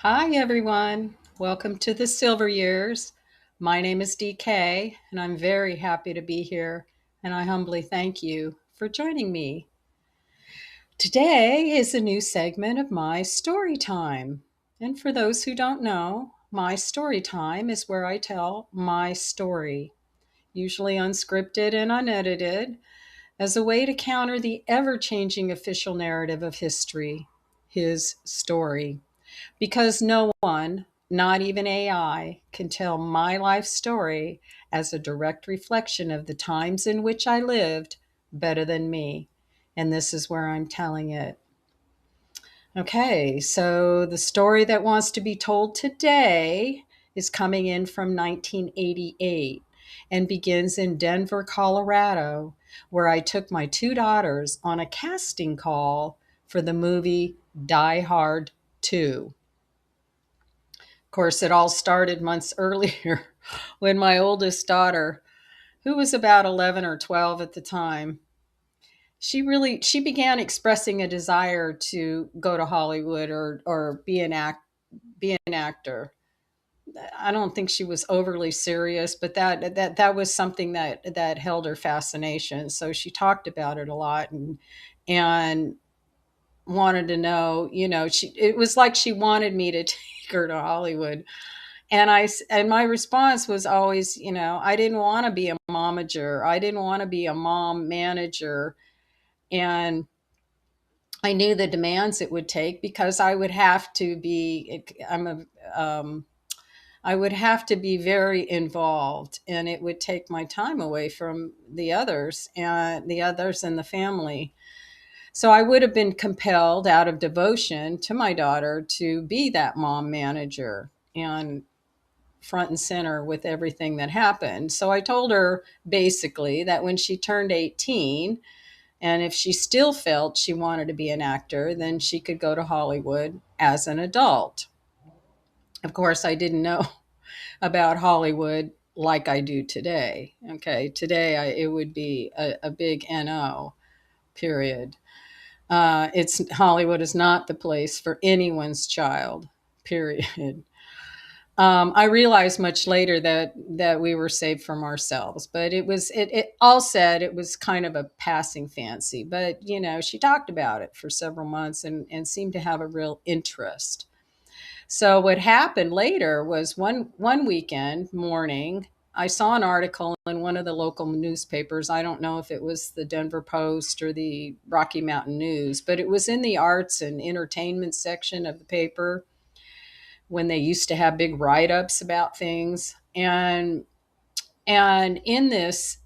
Hi, everyone. Welcome to the Silver Years. My name is DK, and I'm very happy to be here. And I humbly thank you for joining me. Today is a new segment of my story time. And for those who don't know, my story time is where I tell my story, usually unscripted and unedited, as a way to counter the ever changing official narrative of history, his story. Because no one, not even AI, can tell my life story as a direct reflection of the times in which I lived better than me. And this is where I'm telling it. Okay, so the story that wants to be told today is coming in from 1988 and begins in Denver, Colorado, where I took my two daughters on a casting call for the movie Die Hard 2. Of course, it all started months earlier when my oldest daughter, who was about 11 or 12 at the time, she began expressing a desire to go to Hollywood or be an actor. I don't think she was overly serious, but that was something that held her fascination. So she talked about it a lot and wanted to know, it was like she wanted me to take her to Hollywood. And my response was always, I didn't want to be a momager. I didn't want to be a mom manager. And I knew the demands it would take because I would have to be, I would have to be very involved, and it would take my time away from the others in the family. So I would have been compelled out of devotion to my daughter to be that mom manager and front and center with everything that happened. So I told her basically that when she turned 18, and if she still felt she wanted to be an actor, then she could go to Hollywood as an adult. Of course, I didn't know about Hollywood like I do today. Okay, today it would be a big NO, period. It's Hollywood is not the place for anyone's child, period. I realized much later that we were saved from ourselves, but it all said it was kind of a passing fancy. But she talked about it for several months and seemed to have a real interest. So what happened later was one weekend morning, I saw an article in one of the local newspapers. I don't know if it was the Denver Post or the Rocky Mountain News, but it was in the arts and entertainment section of the paper when they used to have big write-ups about things. And in this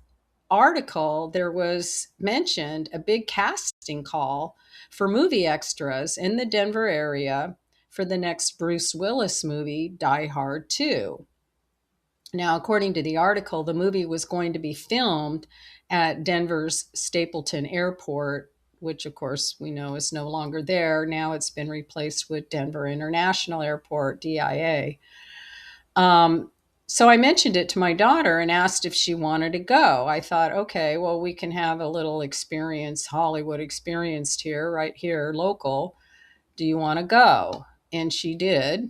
article there was mentioned a big casting call for movie extras in the Denver area for the next Bruce Willis movie, Die Hard 2. Now, according to the article, the movie was going to be filmed at Denver's Stapleton Airport, which of course we know is no longer there. Now it's been replaced with Denver International Airport, DIA. So I mentioned it to my daughter and asked if she wanted to go. I thought, okay, well, we can have a little experience, Hollywood experienced here, right here, local. Do you want to go? And she did.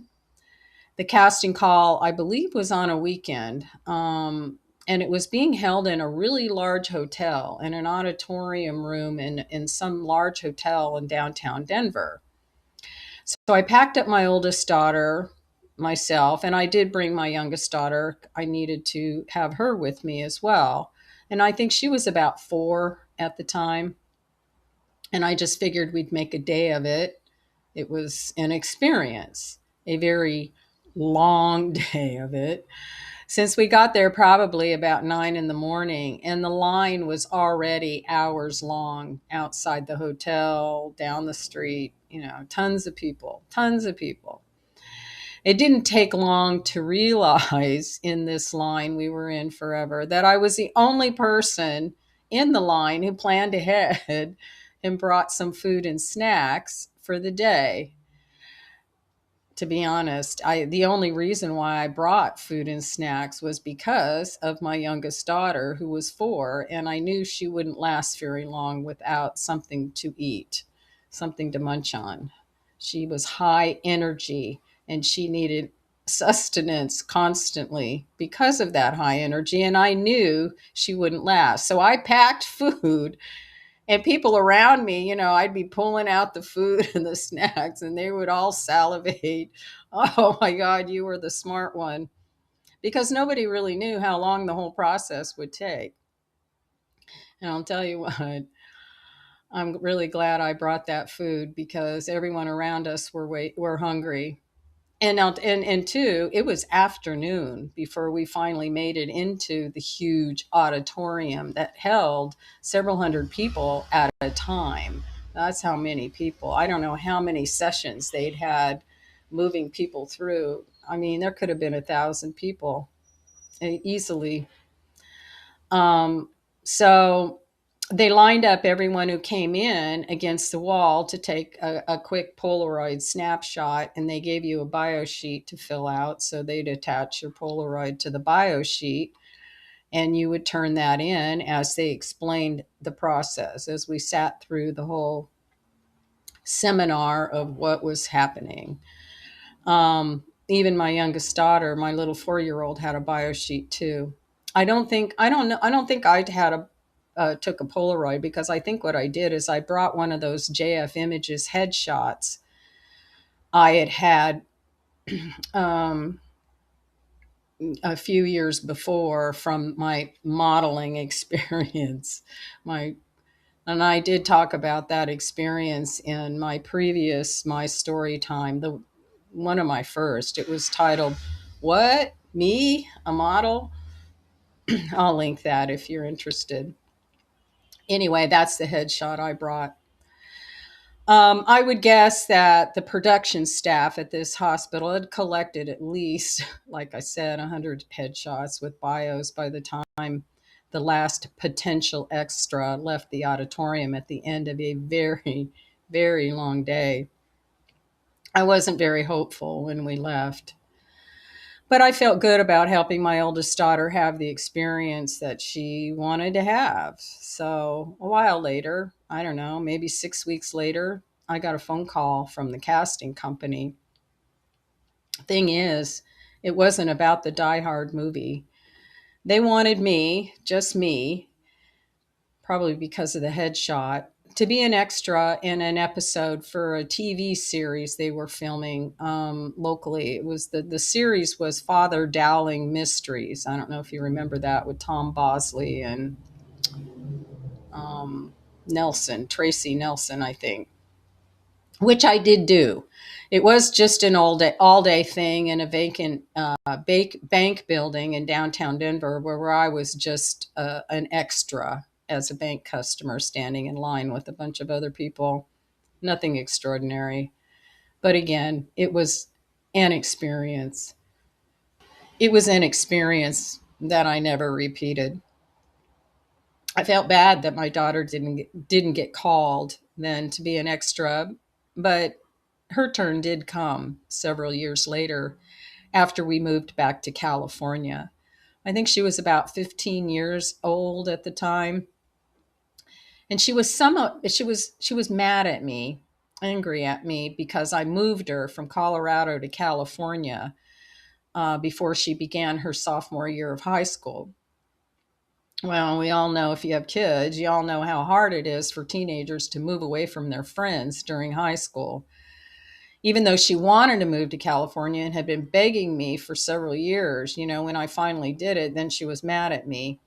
The casting call, I believe, was on a weekend. And it was being held in a really large hotel, in an auditorium room in some large hotel in downtown Denver. So I packed up my oldest daughter, myself, and I did bring my youngest daughter. I needed to have her with me as well. And I think she was about 4 at the time. And I just figured we'd make a day of it. It was an experience, a very long day of it. Since we got there probably about 9 in the morning, and the line was already hours long outside the hotel, down the street, tons of people, tons of people. It didn't take long to realize in this line we were in forever that I was the only person in the line who planned ahead and brought some food and snacks for the day. To be honest, the only reason why I brought food and snacks was because of my youngest daughter, who was 4, and I knew she wouldn't last very long without something to eat, something to munch on. She was high energy and she needed sustenance constantly because of that high energy. And I knew she wouldn't last. So I packed food, and people around me, I'd be pulling out the food and the snacks, and they would all salivate. Oh my God, you were the smart one. Because nobody really knew how long the whole process would take. And I'll tell you what, I'm really glad I brought that food because everyone around us were hungry. And two, it was afternoon before we finally made it into the huge auditorium that held several hundred people at a time. That's how many people. I don't know how many sessions they'd had moving people through. I mean, there could have been 1,000 people easily. So they lined up everyone who came in against the wall to take a quick Polaroid snapshot, and they gave you a bio sheet to fill out. So they'd attach your Polaroid to the bio sheet, and you would turn that in as they explained the process as we sat through the whole seminar of what was happening. Even my youngest daughter, my little 4-year-old, had a bio sheet too. I don't think I had took a Polaroid, because I think what I did is I brought one of those JF Images headshots I had um, a few years before from my modeling experience. My And I did talk about that experience in my story time, the one of my first. It was titled, "What? Me? A Model?" I'll link that if you're interested. Anyway, that's the headshot I brought. I would guess that the production staff at this hospital had collected at least, like I said, 100 headshots with bios by the time the last potential extra left the auditorium at the end of a very, very long day. I wasn't very hopeful when we left, but I felt good about helping my oldest daughter have the experience that she wanted to have. So a while later, I don't know, maybe 6 weeks later, I got a phone call from the casting company. Thing is, it wasn't about the Die Hard movie. They wanted me, just me, probably because of the headshot, to be an extra in an episode for a TV series they were filming locally. It was the series was Father Dowling Mysteries. I don't know if you remember that, with Tom Bosley and um, Tracy Nelson, I think, which I did do. It was just an all day thing in a vacant bank building in downtown Denver, where I was just an extra as a bank customer standing in line with a bunch of other people. Nothing extraordinary. But again, it was an experience. It was an experience that I never repeated. I felt bad that my daughter didn't get called then to be an extra, but her turn did come several years later after we moved back to California. I think she was about 15 years old at the time, and she was mad at me, angry at me because I moved her from Colorado to California before she began her sophomore year of high school. Well, we all know, if you have kids, you all know how hard it is for teenagers to move away from their friends during high school. Even though she wanted to move to California and had been begging me for several years, when I finally did it, then she was mad at me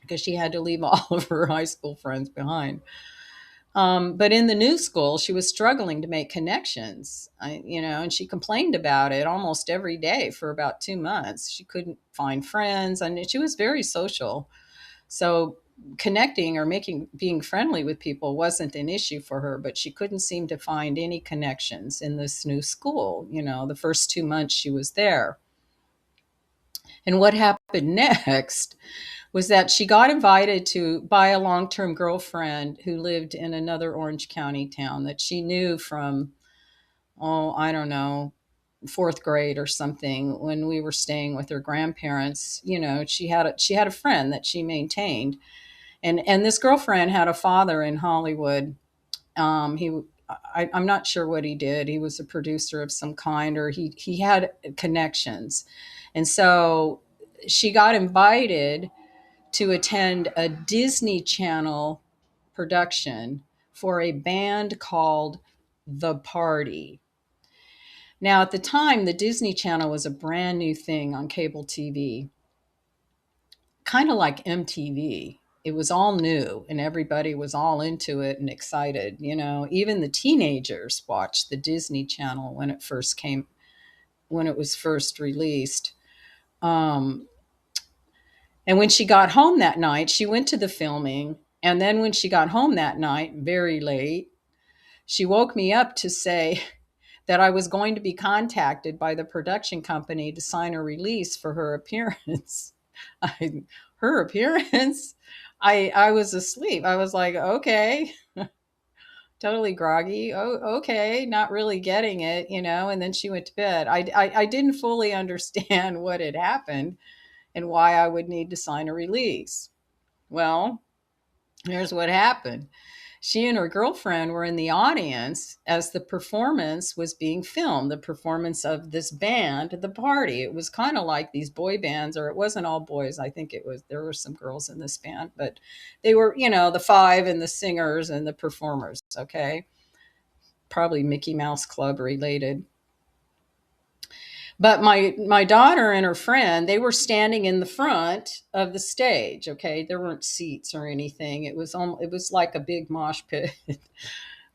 because she had to leave all of her high school friends behind. But in the new school, she was struggling to make connections, and she complained about it almost every day for about 2 months. She couldn't find friends, and she was very social. So connecting or being friendly with people wasn't an issue for her, but she couldn't seem to find any connections in this new school, the first 2 months she was there. And what happened next was that she got invited to by a long-term girlfriend who lived in another Orange County town that she knew from, oh, I don't know, fourth grade or something, when we were staying with her grandparents. She had a friend that she maintained, and this girlfriend had a father in Hollywood. He I'm not sure what he did. He was a producer of some kind, or he had connections. And so she got invited to attend a Disney Channel production for a band called The Party. Now, at the time, the Disney Channel was a brand new thing on cable TV, kind of like MTV. It was all new and everybody was all into it and excited. Even the teenagers watched the Disney Channel when it was first released. Um, and when she got home that night, she went to the filming. And then when she got home that night, very late, she woke me up to say that I was going to be contacted by the production company to sign a release for her appearance. Her appearance? I was asleep. I was like, okay, totally groggy. Oh, okay, not really getting it. And then she went to bed. I didn't fully understand what had happened and why I would need to sign a release. Well, here's what happened. She and her girlfriend were in the audience as the performance was being filmed, the performance of this band at the party. It was kind of like these boy bands, or it wasn't all boys. I think there were some girls in this band, but they were, the five and the singers and the performers, okay? Probably Mickey Mouse Club related. But my daughter and her friend, they were standing in the front of the stage. Okay, there weren't seats or anything. It was like a big mosh pit,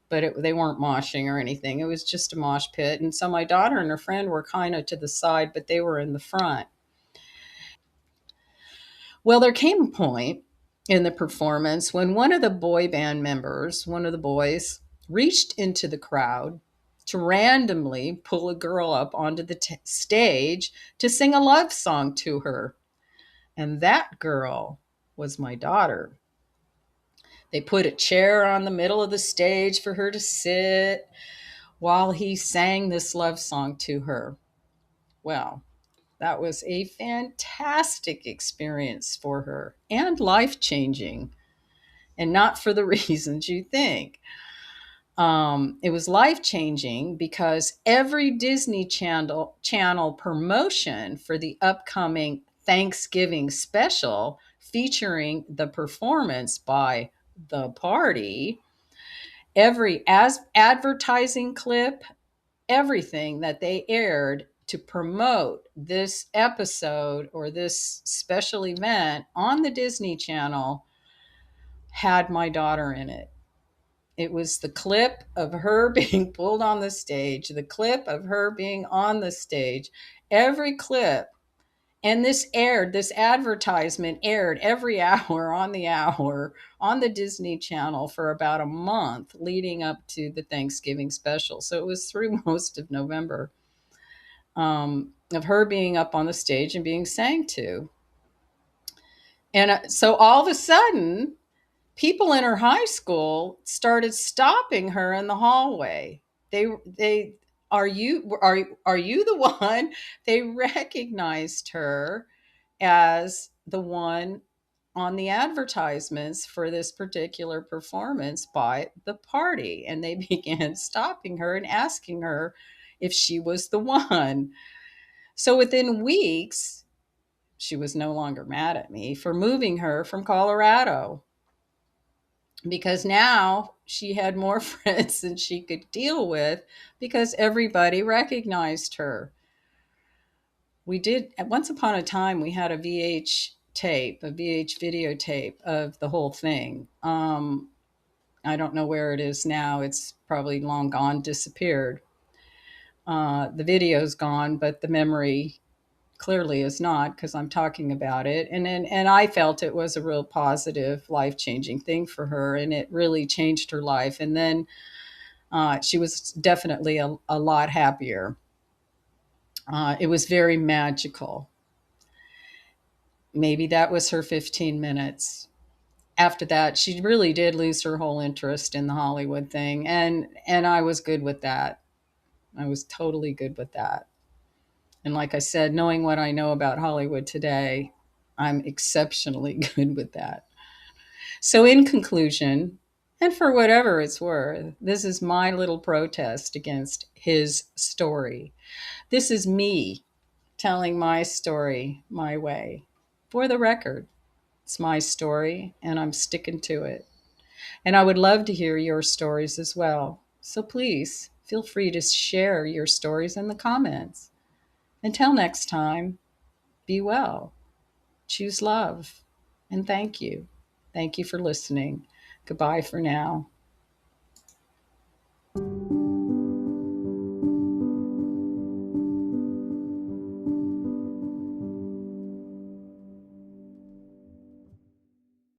but they weren't moshing or anything. It was just a mosh pit. And so my daughter and her friend were kind of to the side, but they were in the front. Well, there came a point in the performance when one of the boy band members, one of the boys, reached into the crowd to randomly pull a girl up onto the stage to sing a love song to her. And that girl was my daughter. They put a chair on the middle of the stage for her to sit while he sang this love song to her. Well, that was a fantastic experience for her and life changing, and not for the reasons you think. It was life changing because every Disney Channel promotion for the upcoming Thanksgiving special featuring the performance by The Party, every advertising clip, everything that they aired to promote this episode or this special event on the Disney Channel had my daughter in it. It was the clip of her being pulled on the stage, the clip of her being on the stage, every clip. And this advertisement aired every hour on the Disney Channel for about a month leading up to the Thanksgiving special. So it was through most of November, of her being up on the stage and being sang to. And so all of a sudden, people in her high school started stopping her in the hallway. They are you the one? They recognized her as the one on the advertisements for this particular performance by The Party, and they began stopping her and asking her if she was the one. So within weeks, she was no longer mad at me for moving her from Colorado, because now she had more friends than she could deal with because everybody recognized her. We did, once upon a time, we had a a VH videotape of the whole thing. I don't know where it is now. It's probably long gone, disappeared. The video's gone, but the memory clearly is not, because I'm talking about it. And I felt it was a real positive, life changing thing for her, and it really changed her life. And then she was definitely a lot happier. It was very magical. Maybe that was her 15 minutes. After that, she really did lose her whole interest in the Hollywood thing, and I was good with that. I was totally good with that. And like I said, knowing what I know about Hollywood today, I'm exceptionally good with that. So, in conclusion, And for whatever it's worth, this is my little protest against his story. This is me telling my story my way. For the record, it's my story and I'm sticking to it. And I would love to hear your stories as well. So please feel free to share your stories in the comments. Until next time, be well, choose love, and thank you. Thank you for listening. Goodbye for now.